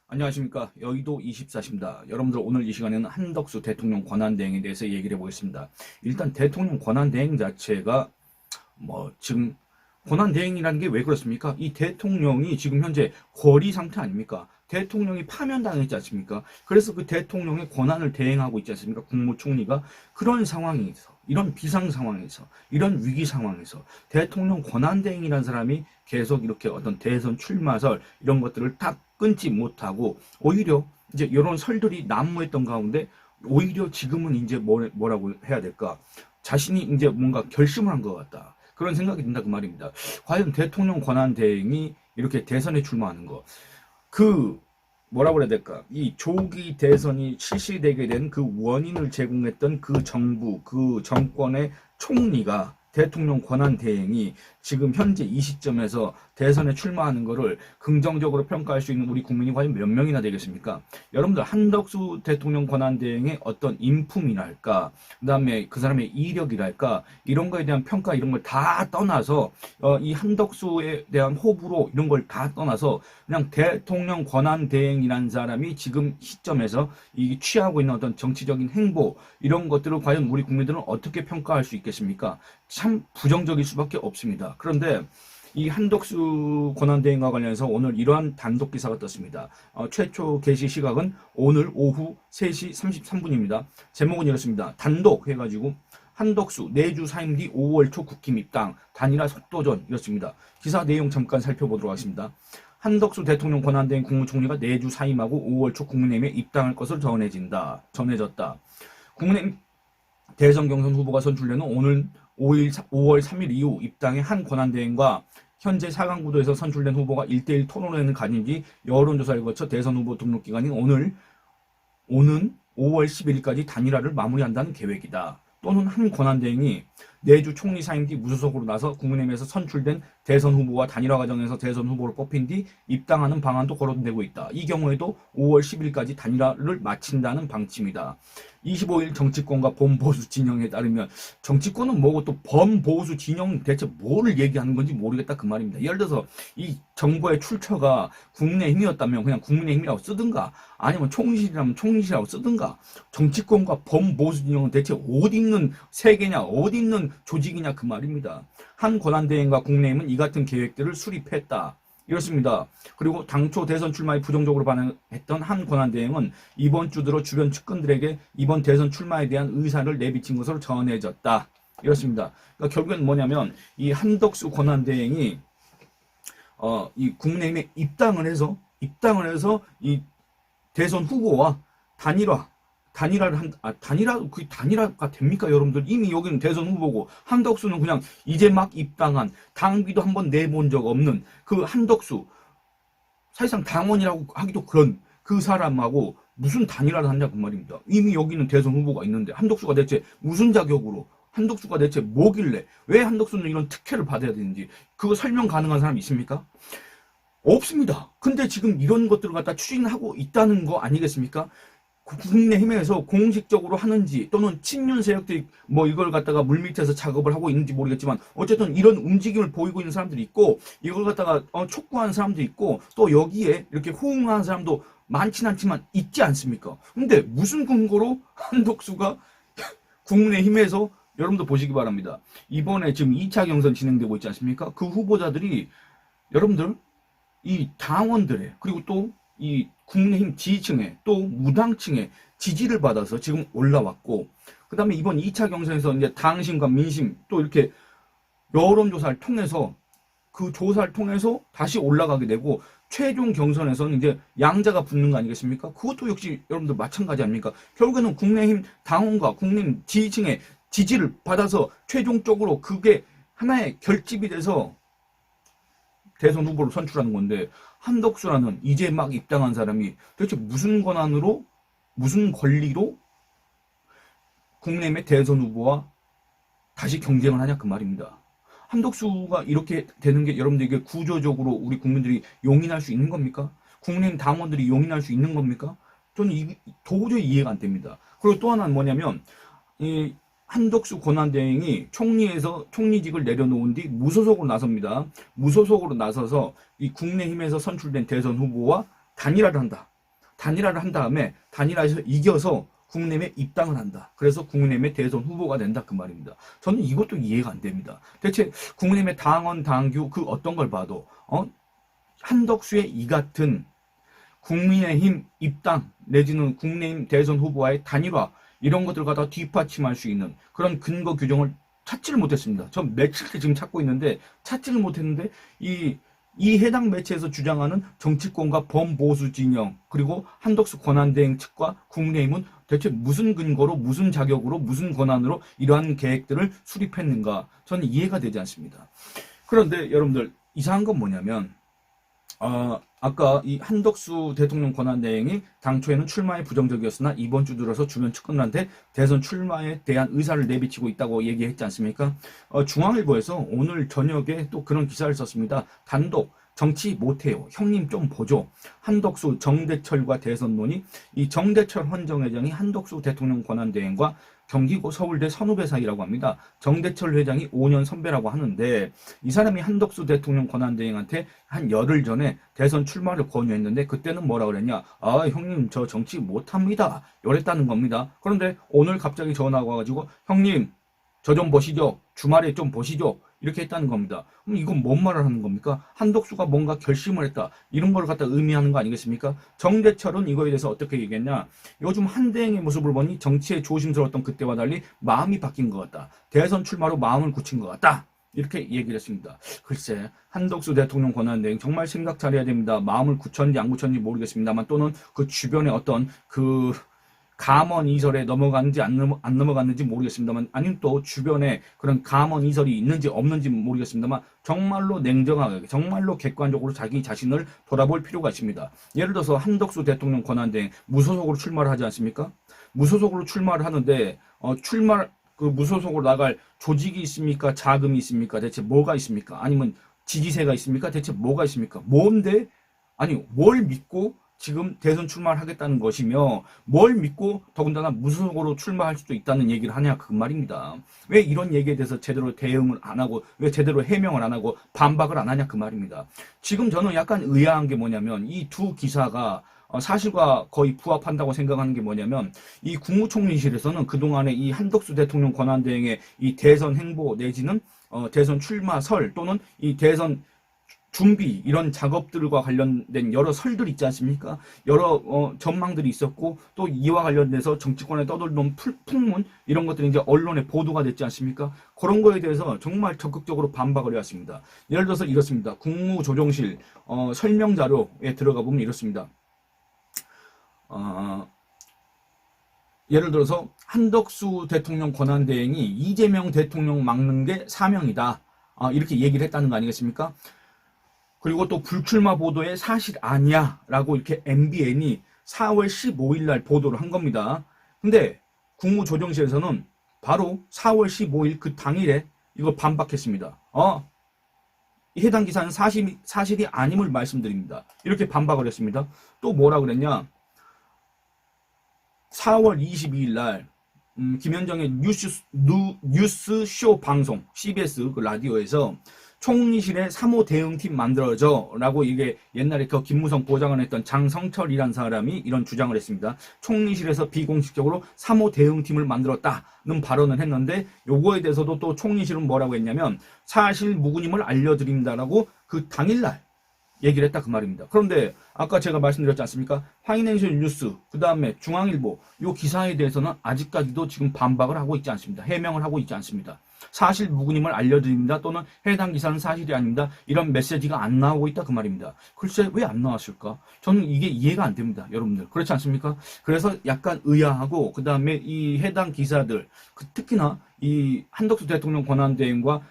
안녕하십니까. 여의도 24시입니다. 여러분들 오늘 이 시간에는 한덕수 대통령 권한대행에 대해서 얘기를 해보겠습니다. 일단 대통령 권한대행 자체가 지금 권한대행이라는 게 왜 그렇습니까? 이 대통령이 지금 현재 거리 상태 아닙니까? 대통령이 파면당했지 않습니까? 그래서 그 대통령의 권한을 대행하고 있지 않습니까? 국무총리가 그런 상황에서, 이런 비상 상황에서, 이런 위기 상황에서 대통령 권한대행이라는 사람이 계속 이렇게 어떤 대선 출마설 이런 것들을 딱 끊지 못하고 오히려 이제 이런 설들이 난무했던 가운데 오히려 지금은 이제 뭐라고 해야 될까? 자신이 이제 뭔가 결심을 한 것 같다. 그런 생각이 든다 그 말입니다. 과연 대통령 권한대행이 이렇게 대선에 출마하는 거, 뭐라고 해야 될까? 이 조기 대선이 실시되게 된 그 원인을 제공했던 그 정부, 그 정권의 총리가 대통령 권한대행이 지금 현재 이 시점에서 대선에 출마하는 것을 긍정적으로 평가할 수 있는 우리 국민이 과연 몇 명이나 되겠습니까? 여러분들 한덕수 대통령 권한대행의 어떤 인품이랄까, 그 다음에 그 사람의 이력이랄까, 이런 거에 대한 평가 이런 걸 다 떠나서 이 한덕수에 대한 호불호 이런 걸 다 떠나서 그냥 대통령 권한대행이라는 사람이 지금 시점에서 이 취하고 있는 어떤 정치적인 행보 이런 것들을 과연 우리 국민들은 어떻게 평가할 수 있겠습니까? 참 부정적일 수밖에 없습니다. 그런데 이 한덕수 권한대행과 관련해서 오늘 이러한 단독 기사가 떴습니다. 최초 게시 시각은 오늘 오후 3시 33분입니다. 제목은 이렇습니다. 단독 해가지고 한덕수 내주 사임 뒤 5월 초 국힘 입당 단일화 속도전 이렇습니다. 기사 내용 잠깐 살펴보도록 하겠습니다. 한덕수 대통령 권한대행 국무총리가 내주 사임하고 5월 초 국민의힘에 입당할 것으로 전해졌다. 국민의힘 대선 경선 후보가 선출되는 오늘 5월 3일 이후 입당의 한 권한대행과 현재 4강 구도에서 선출된 후보가 1대1 토론회를 가진 뒤 여론조사를 거쳐 대선 후보 등록기간인 오는 5월 10일까지 단일화를 마무리한다는 계획이다. 또는 한 권한대행이 내주 총리 사임 뒤 무소속으로 나서 국민의힘에서 선출된 대선 후보와 단일화 과정에서 대선 후보로 뽑힌 뒤 입당하는 방안도 거론되고 있다. 이 경우에도 5월 10일까지 단일화를 마친다는 방침이다. 25일 정치권과 범보수 진영에 따르면 정치권은 뭐고 또 범보수 진영 대체 뭐를 얘기하는 건지 모르겠다 그 말입니다. 예를 들어서 이 정부의 출처가 국민의힘이었다면 그냥 국민의힘이라고 쓰든가 아니면 총리실이라면 총리실이라고 쓰든가 정치권과 범보수 진영은 대체 어디 있는 세계냐 어디 있는 조직이냐 그 말입니다. 한 권한대행과 국민의힘은 이 같은 계획들을 수립했다. 이렇습니다. 그리고 당초 대선 출마에 부정적으로 반응했던 한 권한대행은 이번 주 들어 주변 측근들에게 이번 대선 출마에 대한 의사를 내비친 것으로 전해졌다. 이렇습니다. 그러니까 결국엔 뭐냐면 이 한덕수 권한대행이 이 국민의힘에 입당을 해서 이 대선 후보와 단일화가 됩니까, 여러분들? 이미 여기는 대선 후보고, 한덕수는 그냥 이제 막 입당한, 당비도 한번 내본 적 없는 그 한덕수, 사실상 당원이라고 하기도 그런 그 사람하고 무슨 단일화를 하냐, 그 말입니다. 이미 여기는 대선 후보가 있는데, 한덕수가 대체 무슨 자격으로, 한덕수가 대체 뭐길래, 왜 한덕수는 이런 특혜를 받아야 되는지, 그거 설명 가능한 사람이 있습니까? 없습니다. 근데 지금 이런 것들을 갖다 추진하고 있다는 거 아니겠습니까? 국민의힘에서 공식적으로 하는지 또는 친윤 세력들이 이걸 갖다가 물밑에서 작업을 하고 있는지 모르겠지만 어쨌든 이런 움직임을 보이고 있는 사람들이 있고 이걸 갖다가 촉구하는 사람도 있고 또 여기에 이렇게 호응하는 사람도 많진 않지만 있지 않습니까? 근데 무슨 근거로 한덕수가 국민의힘에서 여러분도 보시기 바랍니다. 이번에 지금 2차 경선 진행되고 있지 않습니까? 그 후보자들이 여러분들 이 당원들의 그리고 또 이 국민의힘 지지층에 또 무당층에 지지를 받아서 지금 올라왔고 그 다음에 이번 2차 경선에서 이제 당심과 민심 또 이렇게 여론조사를 통해서 그 조사를 통해서 다시 올라가게 되고 최종 경선에서는 이제 양자가 붙는 거 아니겠습니까? 그것도 역시 여러분들 마찬가지 아닙니까? 결국에는 국민의힘 당원과 국민의힘 지지층의 지지를 받아서 최종적으로 그게 하나의 결집이 돼서 대선 후보로 선출하는 건데 한덕수라는 이제 막 입당한 사람이 도대체 무슨 권한으로 무슨 권리로 국민의힘의 대선 후보와 다시 경쟁을 하냐 그 말입니다. 한덕수가 이렇게 되는 게 여러분들 이게 구조적으로 우리 국민들이 용인할 수 있는 겁니까? 국민의힘 당원들이 용인할 수 있는 겁니까? 저는 도저히 이해가 안 됩니다. 그리고 또 하나는 뭐냐면 이 한덕수 권한대행이 총리직을 내려놓은 뒤 무소속으로 나섭니다. 무소속으로 나서서 이 국민의힘에서 선출된 대선 후보와 단일화를 한다. 단일화를 한 다음에 단일화에서 이겨서 국민의힘에 입당을 한다. 그래서 국민의힘의 대선 후보가 된다. 그 말입니다. 저는 이것도 이해가 안 됩니다. 대체 국민의힘의 당원, 당규 그 어떤 걸 봐도 한덕수의 이 같은 국민의힘 입당 내지는 국민의힘 대선 후보와의 단일화 이런 것들 갖다 뒷받침할 수 있는 그런 근거 규정을 찾지를 못했습니다. 전 며칠째 지금 찾고 있는데 찾지를 못했는데 이 해당 매체에서 주장하는 정치권과 범보수 진영 그리고 한덕수 권한대행 측과 국민의힘은 대체 무슨 근거로 무슨 자격으로 무슨 권한으로 이러한 계획들을 수립했는가 저는 이해가 되지 않습니다. 그런데 여러분들 이상한 건 뭐냐면 아까 이 한덕수 대통령 권한대행이 당초에는 출마에 부정적이었으나 이번 주 들어서 주변 측근들한테 대선 출마에 대한 의사를 내비치고 있다고 얘기했지 않습니까? 중앙일보에서 오늘 저녁에 또 그런 기사를 썼습니다. 단독 정치 못해요. 형님 좀 보죠. 한덕수 정대철과 대선 논의. 이 정대철 헌정회장이 한덕수 대통령 권한대행과 경기고 서울대 선후배 사이라고 합니다. 정대철 회장이 5년 선배라고 하는데 이 사람이 한덕수 대통령 권한대행한테 한 열흘 전에 대선 출마를 권유했는데 그때는 뭐라 그랬냐? 형님 저 정치 못합니다. 이랬다는 겁니다. 그런데 오늘 갑자기 전화가 와가지고 형님 저 좀 보시죠. 주말에 좀 보시죠. 이렇게 했다는 겁니다. 그럼 이건 뭔 말을 하는 겁니까? 한덕수가 뭔가 결심을 했다. 이런 걸 갖다 의미하는 거 아니겠습니까? 정대철은 이거에 대해서 어떻게 얘기했냐? 요즘 한대행의 모습을 보니 정치에 조심스러웠던 그때와 달리 마음이 바뀐 것 같다. 대선 출마로 마음을 굳힌 것 같다. 이렇게 얘기를 했습니다. 글쎄 한덕수 대통령 권한대행 정말 생각 잘해야 됩니다. 마음을 굳혔는지 안 굳혔는지 모르겠습니다만 또는 그 주변에 어떤 그 감언 이설에 넘어갔는지 안 넘어갔는지 모르겠습니다만 아니면 또 주변에 그런 감언 이설이 있는지 없는지 모르겠습니다만 정말로 냉정하게 정말로 객관적으로 자기 자신을 돌아볼 필요가 있습니다. 예를 들어서 한덕수 대통령 권한대행 무소속으로 출마를 하지 않습니까? 무소속으로 출마를 하는데 그 무소속으로 나갈 조직이 있습니까? 자금이 있습니까? 대체 뭐가 있습니까? 아니면 지지세가 있습니까? 대체 뭐가 있습니까? 뭔데? 아니 뭘 믿고 지금 대선 출마를 하겠다는 것이며 뭘 믿고 더군다나 무소속으로 출마할 수도 있다는 얘기를 하냐 그 말입니다. 왜 이런 얘기에 대해서 제대로 대응을 안 하고 왜 제대로 해명을 안 하고 반박을 안 하냐 그 말입니다. 지금 저는 약간 의아한 게 뭐냐면 이 두 기사가 사실과 거의 부합한다고 생각하는 게 뭐냐면 이 국무총리실에서는 그동안에 이 한덕수 대통령 권한대행의 이 대선 행보 내지는 대선 출마설 또는 이 대선 준비 이런 작업들과 관련된 여러 설들 있지 않습니까? 여러 전망들이 있었고 또 이와 관련돼서 정치권에 떠돌던 풍문 이런 것들이 이제 언론에 보도가 됐지 않습니까? 그런 거에 대해서 정말 적극적으로 반박을 해왔습니다. 예를 들어서 이렇습니다. 국무조정실 설명 자료에 들어가 보면 이렇습니다. 예를 들어서 한덕수 대통령 권한대행이 이재명 대통령 막는 게 사명이다. 이렇게 얘기를 했다는 거 아니겠습니까? 그리고 또 불출마 보도에 사실 아니야 라고 이렇게 MBN이 4월 15일 날 보도를 한 겁니다. 근데 국무조정실에서는 바로 4월 15일 그 당일에 이걸 반박했습니다. 해당 기사는 사실이 아님을 말씀드립니다. 이렇게 반박을 했습니다. 또 뭐라 그랬냐? 4월 22일 날 김현정의 뉴스쇼 방송 CBS 그 라디오에서 총리실에 3호 대응팀 만들어져 라고 이게 옛날에 그 김무성 보좌관 했던 장성철이라는 사람이 이런 주장을 했습니다. 총리실에서 비공식적으로 3호 대응팀을 만들었다는 발언을 했는데 요거에 대해서도 또 총리실은 뭐라고 했냐면 사실 무근임을 알려드립니다라고 그 당일날 얘기를 했다 그 말입니다. 그런데 아까 제가 말씀드렸지 않습니까? 파이낸셜 뉴스 그 다음에 중앙일보 요 기사에 대해서는 아직까지도 지금 반박을 하고 있지 않습니다. 해명을 하고 있지 않습니다. 사실 무근임을 알려드립니다. 또는 해당 기사는 사실이 아닙니다. 이런 메시지가 안 나오고 있다 그 말입니다. 글쎄 왜 안 나왔을까? 저는 이게 이해가 안 됩니다. 여러분들 그렇지 않습니까? 그래서 약간 의아하고 그 다음에 이 해당 기사들 특히나 이 한덕수 대통령 권한대행과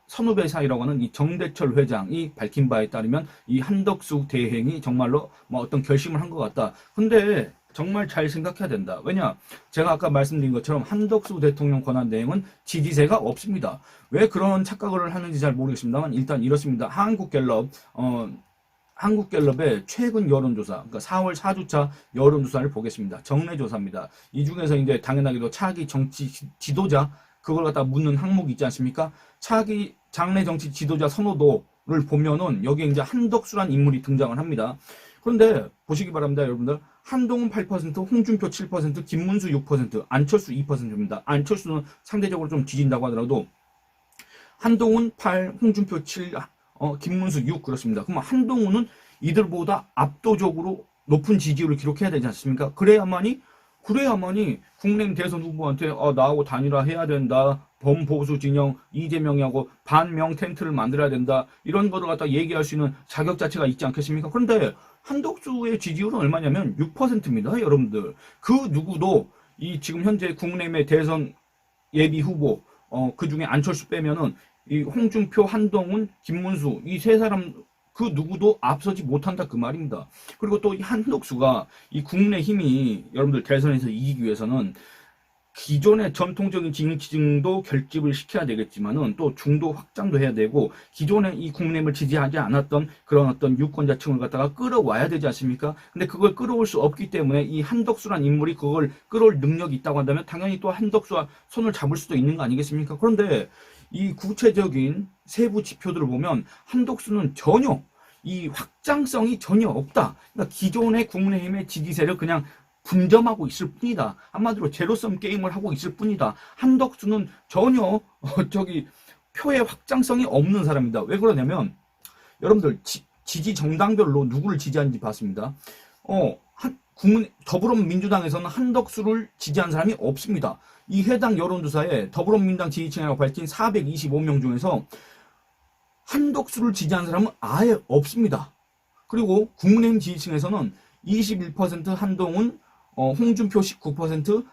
선후배 사이라고 하는 이 정대철 회장이 밝힌 바에 따르면 이 한덕수 대행이 정말로 뭐 어떤 결심을 한 것 같다. 근데 정말 잘 생각해야 된다. 왜냐? 제가 아까 말씀드린 것처럼 한덕수 대통령 권한대행은 지지세가 없습니다. 왜 그런 착각을 하는지 잘 모르겠습니다만 일단 이렇습니다. 한국갤럽의 최근 여론조사, 그러니까 4월 4주차 여론조사를 보겠습니다. 정례조사입니다. 이 중에서 이제 당연하게도 차기 정치 지도자 그걸 갖다 묻는 항목이 있지 않습니까? 차기 장래 정치 지도자 선호도를 보면은 여기에 이제 한덕수란 인물이 등장을 합니다. 그런데 보시기 바랍니다, 여러분들. 한동훈 8%, 홍준표 7%, 김문수 6%, 안철수 2%입니다. 안철수는 상대적으로 좀 뒤진다고 하더라도 한동훈 8, 홍준표 7, 김문수 6 그렇습니다. 그럼 한동훈은 이들보다 압도적으로 높은 지지율을 기록해야 되지 않습니까? 그래야만이 국민의힘 대선 후보한테 나하고 단일화해야 된다. 범보수 진영 이재명이하고 반명 텐트를 만들어야 된다. 이런 거를 갖다 얘기할 수 있는 자격 자체가 있지 않겠습니까? 그런데 한덕수의 지지율은 얼마냐면 6%입니다. 여러분들. 그 누구도 이 지금 현재 국민의힘의 대선 예비 후보 그 중에 안철수 빼면은 이 홍준표, 한동훈, 김문수 이 세 사람 그 누구도 앞서지 못한다 그 말입니다. 그리고 또 이 한덕수가 이 국민의힘이 여러분들 대선에서 이기기 위해서는 기존의 전통적인 지지층도 결집을 시켜야 되겠지만은 또 중도 확장도 해야 되고 기존에 이 국민의힘을 지지하지 않았던 그런 어떤 유권자층을 갖다가 끌어와야 되지 않습니까? 근데 그걸 끌어올 수 없기 때문에 이 한덕수란 인물이 그걸 끌어올 능력이 있다고 한다면 당연히 또 한덕수와 손을 잡을 수도 있는 거 아니겠습니까? 그런데 이 구체적인 세부 지표들을 보면 한덕수는 전혀 이 확장성이 전혀 없다. 그러니까 기존의 국민의힘의 지지세를 그냥 분점하고 있을 뿐이다. 한마디로 제로섬 게임을 하고 있을 뿐이다. 한덕수는 전혀 표의 확장성이 없는 사람입니다. 왜 그러냐면 여러분들 지지 정당별로 누구를 지지하는지 봤습니다. 더불어민주당에서는 한덕수를 지지한 사람이 없습니다. 이 해당 여론조사에 더불어민주당 지지층이라고 밝힌 425명 중에서 한덕수를 지지한 사람은 아예 없습니다. 그리고 국민의힘 지지층에서는 21% 한동훈, 홍준표 19%,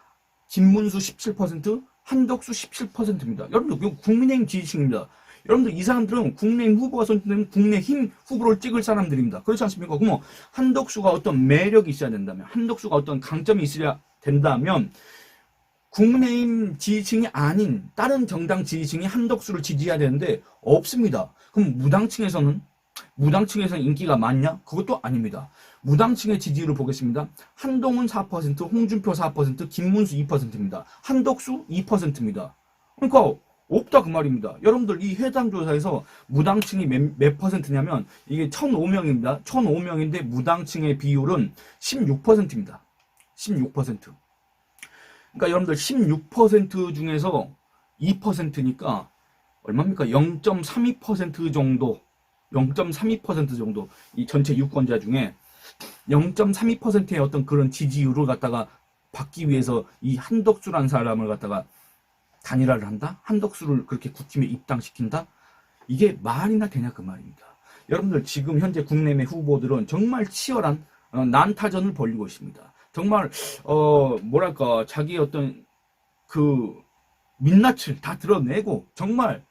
김문수 17%, 한덕수 17%입니다. 여러분들 국민의힘 지지층입니다. 여러분들 이 사람들은 국민의힘 후보가 선출되면 국민의힘 후보를 찍을 사람들입니다. 그렇지 않습니까? 그럼 한덕수가 어떤 매력이 있어야 된다면, 한덕수가 어떤 강점이 있어야 된다면 국민의힘 지지층이 아닌 다른 정당 지지층이 한덕수를 지지해야 되는데 없습니다. 그럼 무당층에서는 인기가 많냐? 그것도 아닙니다. 무당층의 지지율을 보겠습니다. 한동훈 4%, 홍준표 4%, 김문수 2%입니다. 한덕수 2%입니다. 그러니까 없다 그 말입니다. 여러분들 이 해당 조사에서 무당층이 몇 퍼센트냐면 이게 1,005명입니다. 1,005명인데 무당층의 비율은 16%입니다. 16%. 그러니까 여러분들 16% 중에서 2%니까 얼마입니까? 0.32% 정도 0.32% 정도 이 전체 유권자 중에 0.32%의 어떤 그런 지지율을 갖다가 받기 위해서 이 한덕수라는 사람을 갖다가 단일화를 한다? 한덕수를 그렇게 국힘에 입당시킨다? 이게 말이나 되냐 그 말입니다. 여러분들 지금 현재 국내외 후보들은 정말 치열한 난타전을 벌이고 있습니다. 정말 뭐랄까 자기 어떤 그 민낯을 다 드러내고 정말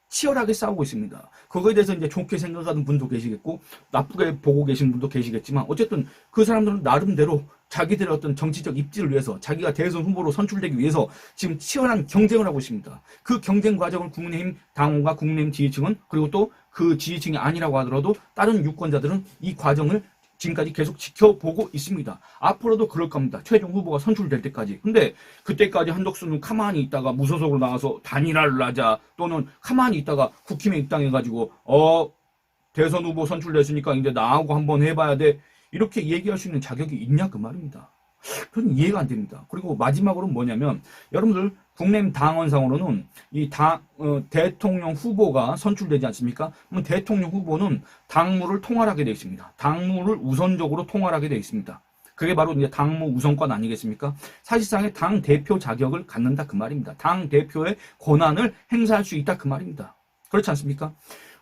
치열하게 싸우고 있습니다. 그거에 대해서 이제 좋게 생각하는 분도 계시겠고 나쁘게 보고 계신 분도 계시겠지만 어쨌든 그 사람들은 나름대로 자기들의 어떤 정치적 입지를 위해서 자기가 대선 후보로 선출되기 위해서 지금 치열한 경쟁을 하고 있습니다. 그 경쟁 과정을 국민의힘 당원과 국민의힘 지지층은 그리고 또 그 지지층이 아니라고 하더라도 다른 유권자들은 이 과정을 지금까지 계속 지켜보고 있습니다. 앞으로도 그럴 겁니다. 최종 후보가 선출될 때까지. 근데 그때까지 한덕수는 가만히 있다가 무소속으로 나와서 단일화를 하자 또는 가만히 있다가 국힘에 입당해가지고 대선 후보 선출됐으니까 이제 나하고 한번 해봐야 돼. 이렇게 얘기할 수 있는 자격이 있냐 그 말입니다. 저는 이해가 안 됩니다. 그리고 마지막으로는 뭐냐면 여러분들 국내힘 당원상으로는 이 대통령 후보가 선출되지 않습니까? 그럼 대통령 후보는 당무를 통할하게 되어 있습니다. 당무를 우선적으로 통할하게 되어 있습니다. 그게 바로 이제 당무 우선권 아니겠습니까? 사실상의 당 대표 자격을 갖는다 그 말입니다. 당 대표의 권한을 행사할 수 있다 그 말입니다. 그렇지 않습니까?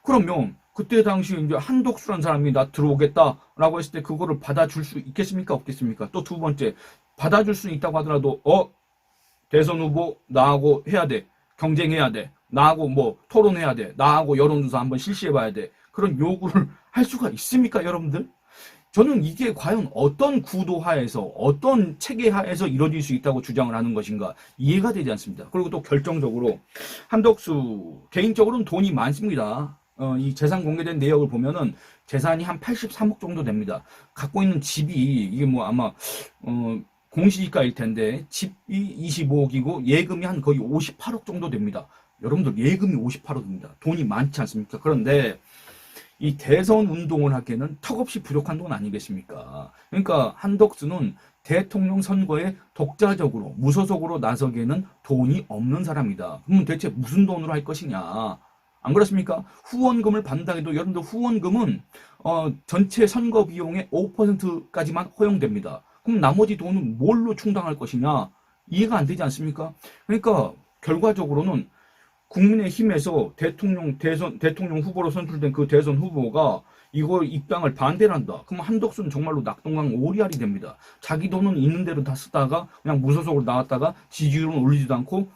그러면 그때 당시 이제 한덕수라는 사람이 나 들어오겠다라고 했을 때 그거를 받아줄 수 있겠습니까? 없겠습니까? 또 두 번째, 받아줄 수 있다고 하더라도 대선 후보 나하고 해야 돼. 경쟁해야 돼. 나하고 뭐 토론해야 돼. 나하고 여론조사 한번 실시해봐야 돼. 그런 요구를 할 수가 있습니까, 여러분들? 저는 이게 과연 어떤 구도 하에서 어떤 체계 하에서 이루어질 수 있다고 주장을 하는 것인가 이해가 되지 않습니다. 그리고 또 결정적으로 한덕수 개인적으로는 돈이 많습니다. 이 재산 공개된 내역을 보면은 재산이 한 83억 정도 됩니다. 갖고 있는 집이 이게 뭐 아마 공시지가일 텐데 집이 25억이고 예금이 한 거의 58억 정도 됩니다. 여러분들 예금이 58억입니다. 돈이 많지 않습니까? 그런데 이 대선 운동을 하기에는 턱없이 부족한 돈 아니겠습니까? 그러니까 한덕수는 대통령 선거에 독자적으로 무소속으로 나서기에는 돈이 없는 사람이다. 그러면 대체 무슨 돈으로 할 것이냐? 안 그렇습니까? 후원금을 받는다 해도 여러분들 후원금은 전체 선거 비용의 5%까지만 허용됩니다. 그럼 나머지 돈은 뭘로 충당할 것이냐? 이해가 안 되지 않습니까? 그러니까 결과적으로는 국민의힘에서 대통령 후보로 선출된 그 대선 후보가 이거 입당을 반대를 한다. 그럼 한덕수는 정말로 낙동강 오리알이 됩니다. 자기 돈은 있는 대로 다 쓰다가 그냥 무소속으로 나왔다가 지지율은 올리지도 않고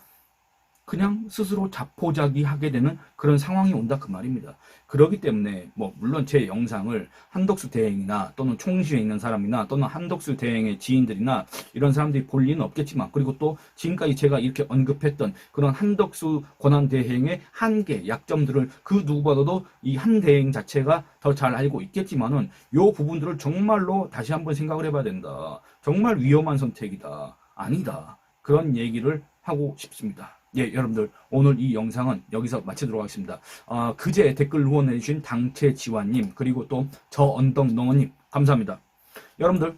그냥 스스로 자포자기하게 되는 그런 상황이 온다 그 말입니다. 그렇기 때문에 뭐 물론 제 영상을 한덕수 대행이나 또는 총시에 있는 사람이나 또는 한덕수 대행의 지인들이나 이런 사람들이 볼 리는 없겠지만, 그리고 또 지금까지 제가 이렇게 언급했던 그런 한덕수 권한 대행의 한계, 약점들을 그 누구보다도 이 한 대행 자체가 더 잘 알고 있겠지만은 요 부분들을 정말로 다시 한번 생각을 해봐야 된다. 정말 위험한 선택이다. 아니다. 그런 얘기를 하고 싶습니다. 예, 여러분들 오늘 이 영상은 여기서 마치도록 하겠습니다. 그제 댓글 후원해주신 당채지환님, 그리고 또 저 언덕농어님 감사합니다. 여러분들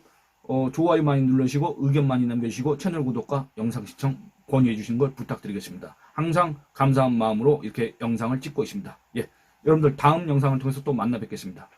좋아요 많이 눌러주시고 의견 많이 남겨주시고 채널 구독과 영상 시청 권유해 주시는 걸 부탁드리겠습니다. 항상 감사한 마음으로 이렇게 영상을 찍고 있습니다. 예, 여러분들 다음 영상을 통해서 또 만나 뵙겠습니다.